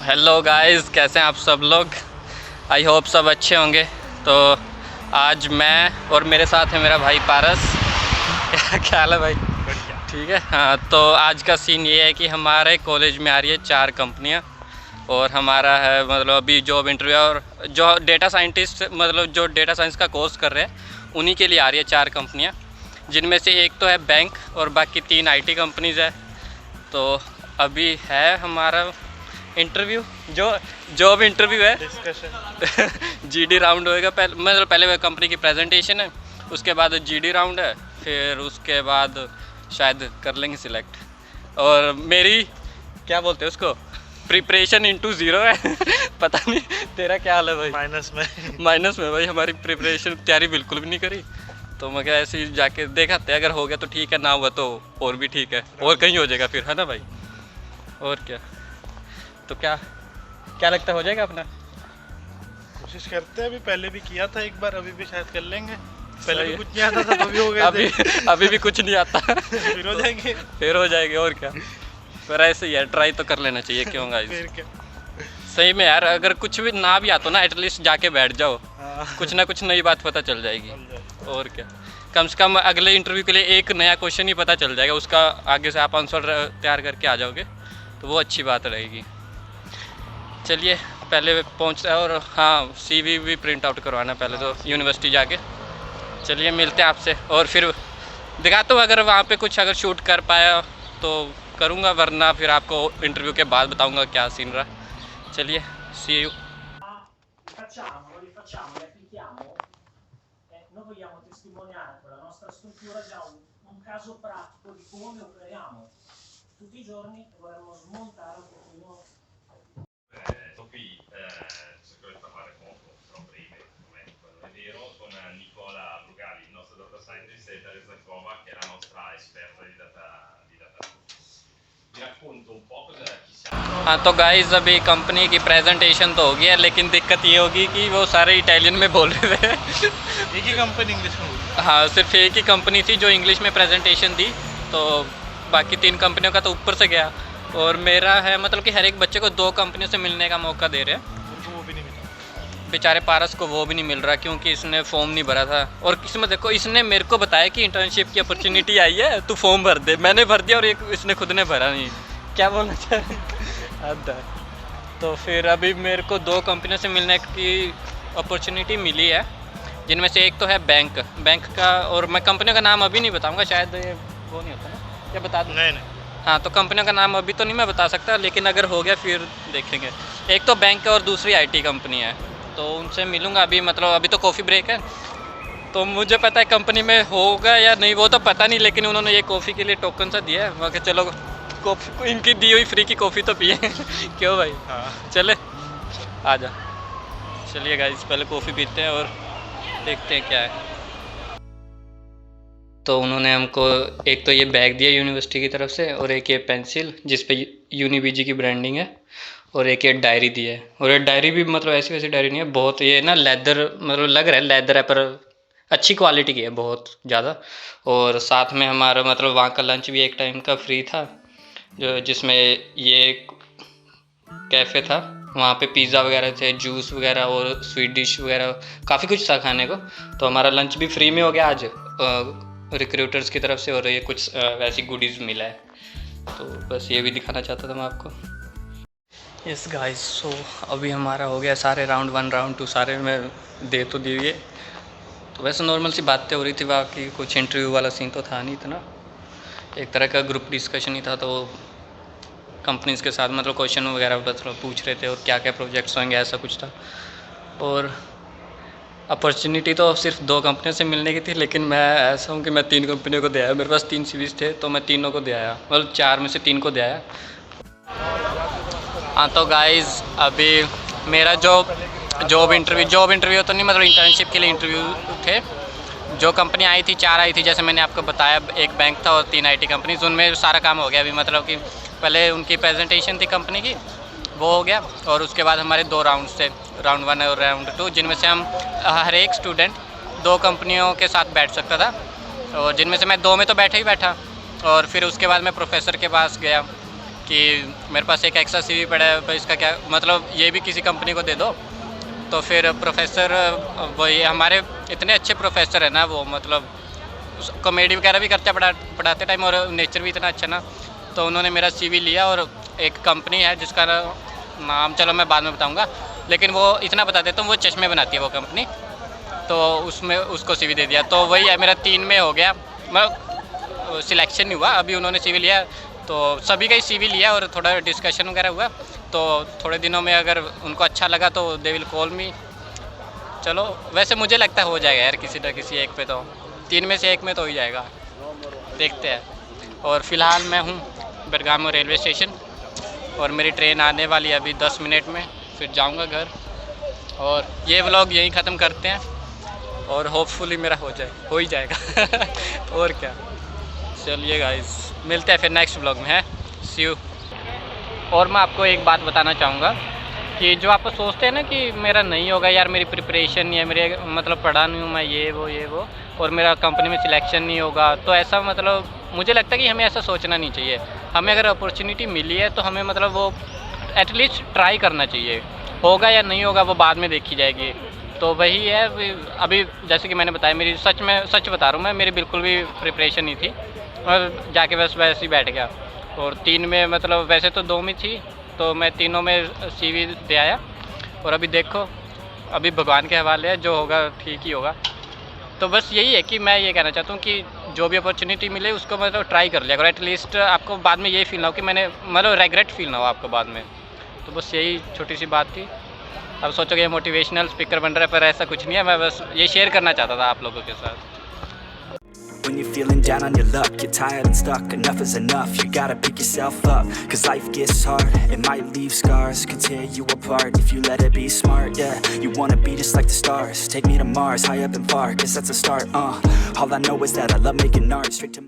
Hello guys, कैसे हैं आप सब लोग। आई होप सब अच्छे होंगे। तो आज मैं और मेरे साथ है मेरा भाई पारस। क्या ख्याल है भाई? ठीक है। हाँ, तो आज का सीन ये है कि हमारे कॉलेज में आ रही है 4 कंपनियाँ और हमारा है मतलब अभी जॉब इंटरव्यू और जो डेटा साइंटिस्ट मतलब जो डेटा साइंस का कोर्स कर रहे हैं उन्हीं के लिए आ रही है 4 कंपनियाँ, जिनमें से एक तो है बैंक और बाकी 3 आईटी कंपनीज़ है। तो अभी है हमारा इंटरव्यू, जो जॉब इंटरव्यू है, डिस्कशन जीडी राउंड होएगा। पहले कंपनी की प्रेजेंटेशन है, उसके बाद जीडी राउंड है, फिर उसके बाद शायद कर लेंगे सिलेक्ट। और मेरी क्या बोलते हैं उसको, प्रिपरेशन इनटू 0 है। पता नहीं तेरा क्या हाल है भाई? माइनस में भाई, हमारी प्रिपरेशन तैयारी बिल्कुल भी नहीं करी। तो मैं क्या ऐसे ही जाके देखाते हैं, अगर हो गया तो ठीक है, ना हुआ तो और भी ठीक है, और कहीं हो जाएगा फिर, है ना भाई? और क्या। तो क्या क्या लगता है हो जाएगा अपना? कोशिश करते हैं, अभी पहले भी किया था एक बार, अभी भी शायद कर लेंगे। पहले भी कुछ नहीं आता था, अभी हो गया। अभी भी कुछ नहीं आता। फिर हो जाएंगे और क्या। पर ऐसे ही है, ट्राई तो कर लेना चाहिए। क्यों गाइस? फिर क्या। सही में यार, अगर कुछ भी ना भी आता ना, एटलीस्ट जाके बैठ जाओ। कुछ ना कुछ नई बात पता चल जाएगी। और क्या, कम से कम अगले इंटरव्यू के लिए एक नया क्वेश्चन ही पता चल जाएगा, उसका आगे से आप आंसर तैयार करके आ जाओगे तो वो अच्छी बात रहेगी। चलिए पहले पहुंचता है, और हाँ, सीवी भी प्रिंट आउट करवाना पहले तो यूनिवर्सिटी जाके। चलिए मिलते हैं आपसे, और फिर दिखाता हूँ अगर वहाँ पे कुछ अगर शूट कर पाया तो करूँगा, वरना फिर आपको इंटरव्यू के बाद बताऊँगा क्या सीन रहा। चलिए, सी you. Noi vogliamo testimoniare con la nostra struttura già un caso pratico di come operiamo tutti i giorni e vorremmo smontare un pochino. Qui cercherò di parlare poco, però breve, come quello è vero, con Nicola Brugali, il nostro data scientist, e Daria Zankova, che è la nostra esperta di data. Vi racconto un po' cosa ci siamo। हाँ तो guys, अभी company की presentation तो हो गई है, लेकिन दिक्कत ये होगी कि वो सारे इटालियन में बोल रहे थे। एक ही कंपनी इंग्लिश में बोली। हाँ, सिर्फ एक ही कंपनी थी जो इंग्लिश में प्रेजेंटेशन दी, तो बाकी 3 कंपनियों का तो ऊपर से गया। और मेरा है मतलब कि हर एक बच्चे को 2 कंपनियों से मिलने का मौका दे रहे हैं। उनको वो भी नहीं मिला, बेचारे पारस को वो भी नहीं मिल रहा, क्योंकि इसने फॉर्म नहीं भरा था। और किस्मत देखो, इसने मेरे को बताया कि इंटर्नशिप की अपॉर्चुनिटी आई है, तू फॉर्म भर दे। मैंने भर दिया और इसने खुद ने भरा नहीं। क्या बोलना चाह रहे? तो फिर अभी मेरे को 2 कंपनियों से मिलने की अपॉर्चुनिटी मिली है, जिनमें से एक तो है बैंक का, और मैं कंपनियों का नाम अभी नहीं बताऊंगा, शायद ये वो नहीं होता ना, क्या बता दूँ? नहीं। हाँ, तो कंपनियों का नाम अभी तो नहीं मैं बता सकता, लेकिन अगर हो गया फिर देखेंगे। एक तो बैंक है और दूसरी आईटी कंपनी है, तो उनसे मिलूँगा अभी। मतलब अभी तो कॉफ़ी ब्रेक है, तो मुझे पता है कंपनी में होगा या नहीं वो तो पता नहीं, लेकिन उन्होंने ये कॉफ़ी के लिए टोकन सा दिया है। मैं कहा चलो कॉफ़ी, इनकी दी हुई फ्री की कॉफ़ी तो पिए। क्यों भाई? हाँ, चले आ जा। चलिए गाइस, पहले कॉफ़ी पीते हैं और देखते हैं क्या है। तो उन्होंने हमको एक तो ये बैग दिया यूनिवर्सिटी की तरफ से, और एक ये पेंसिल जिस पे यूनिबीजी की ब्रांडिंग है, और एक ये डायरी दी है। और ये डायरी भी मतलब ऐसी वैसी डायरी नहीं है, बहुत ये ना लेदर, मतलब लग रहा है लेदर है, पर अच्छी क्वालिटी की है बहुत ज़्यादा। और साथ में हमारा मतलब वहाँ का लंच भी एक टाइम का फ्री था, जो जिसमें ये कैफ़े था, वहाँ पे पिज़्ज़ा वगैरह थे, जूस वगैरह और स्वीट डिश वगैरह, काफ़ी कुछ था खाने को। तो हमारा लंच भी फ्री में हो गया आज रिक्रूटर्स की तरफ से, और ये कुछ वैसी गुडीज़ मिला है। तो बस ये भी दिखाना चाहता था मैं आपको। यस गाइस, सो अभी हमारा हो गया सारे राउंड 1 राउंड 2 सारे में दे तो दिए। तो वैसे नॉर्मल सी बातें हो रही थी, बाकी कुछ इंटरव्यू वाला सीन तो था नहीं इतना, एक तरह का ग्रुप डिस्कशन ही था। तो कंपनीज़ के साथ मतलब क्वेश्चन वगैरह बस पूछ रहे थे, और क्या क्या प्रोजेक्ट्स होंगे ऐसा कुछ था। और अपॉर्चुनिटी तो सिर्फ 2 कंपनियों से मिलने की थी, लेकिन मैं ऐसा हूँ कि मैं 3 कंपनियों को दे आया। मेरे पास 3 सीवीज़ थे, तो मैं तीनों को दे आया, मतलब 4 में से 3 को दे आया। हाँ तो गाइज़, अभी मेरा जॉब इंटरव्यू तो नहीं, मतलब इंटर्नशिप के लिए इंटरव्यू थे। जो कंपनी आई थी 4 आई थी, जैसे मैंने आपको बताया, एक बैंक था और 3 आईटी कंपनीज। उनमें सारा काम हो गया अभी, मतलब कि पहले उनकी प्रेजेंटेशन थी कंपनी की, वो हो गया। और उसके बाद हमारे 2 राउंड्स थे, राउंड 1 और राउंड 2, जिनमें से हम हर एक स्टूडेंट 2 कंपनियों के साथ बैठ सकता था, और जिनमें से मैं 2 में तो बैठा ही बैठा। और फिर उसके बाद मैं प्रोफेसर के पास गया कि मेरे पास एक एक्स्ट्रा CV पड़ा है, भाई इसका क्या मतलब, ये भी किसी कंपनी को दे दो। तो फिर प्रोफेसर, वही हमारे इतने अच्छे प्रोफेसर है ना, वो मतलब कॉमेडी वगैरह भी करते पढ़ाते टाइम, और नेचर भी इतना अच्छा ना। तो उन्होंने मेरा CV लिया, और एक कंपनी है जिसका नाम चलो मैं बाद में बताऊंगा, लेकिन वो इतना बता देता हूँ, वो चश्मे बनाती है वो कंपनी। तो उसमें उसको CV दे दिया। तो वही है, मेरा 3 में हो गया, मतलब सिलेक्शन नहीं हुआ, अभी उन्होंने CV लिया। तो सभी का ही CV लिया और थोड़ा डिस्कशन वगैरह हुआ। तो थोड़े दिनों में अगर उनको अच्छा लगा तो दे विल कॉल मी। चलो, वैसे मुझे लगता है हो जाएगा यार, किसी न किसी एक पे तो, 3 में से 1 में तो हो ही जाएगा, देखते हैं। और फिलहाल मैं हूँ बेरगामो रेलवे स्टेशन, और मेरी ट्रेन आने वाली है अभी 10 मिनट में, फिर जाऊँगा घर। और ये व्लॉग यहीं ख़त्म करते हैं, और होपफुली मेरा हो ही जाएगा और क्या। चलिए गाइस, मिलते हैं फिर नेक्स्ट व्लॉग में, है सी यू। और मैं आपको एक बात बताना चाहूँगा कि जो आप सोचते हैं ना कि मेरा नहीं होगा यार, मेरी प्रिपरेशन नहीं है, मेरे मतलब पढ़ा नहीं हूँ मैं, ये वो और मेरा कंपनी में सिलेक्शन नहीं होगा, तो ऐसा मतलब मुझे लगता है कि हमें ऐसा सोचना नहीं चाहिए। हमें अगर अपॉर्चुनिटी मिली है तो हमें मतलब वो एटलीस्ट ट्राई करना चाहिए। होगा या नहीं होगा वो बाद में देखी जाएगी। तो वही है, अभी जैसे कि मैंने बताया, मेरी सच बता रहा हूँ मैं, मेरी बिल्कुल भी प्रिपरेशन नहीं थी, और जाके बस वैसे ही बैठ गया। और 3 में मतलब वैसे तो 2 में थी, तो मैं तीनों में CV दे आया। और अभी देखो, अभी भगवान के हवाले है, जो होगा ठीक ही होगा। तो बस यही है कि मैं ये कहना चाहता हूँ कि जो भी अपॉर्चुनिटी मिले उसको मतलब ट्राई कर लिया करो, एटलीस्ट आपको बाद में ये फील ना हो कि मैंने मतलब रेग्रेट फील ना हो आपको बाद में। तो बस यही छोटी सी बात थी। अब सोचोगे मोटिवेशनल स्पीकर बन रहा है, पर ऐसा कुछ नहीं है, मैं बस ये शेयर करना चाहता था आप लोगों के साथ। When you're feeling down on your luck, you're tired and stuck, enough is enough, you gotta pick yourself up, cause life gets hard, it might leave scars, could tear you apart, if you let it be smart, yeah, you wanna be just like the stars, take me to Mars, high up and far, cause that's a start, all I know is that I love making art, straight to my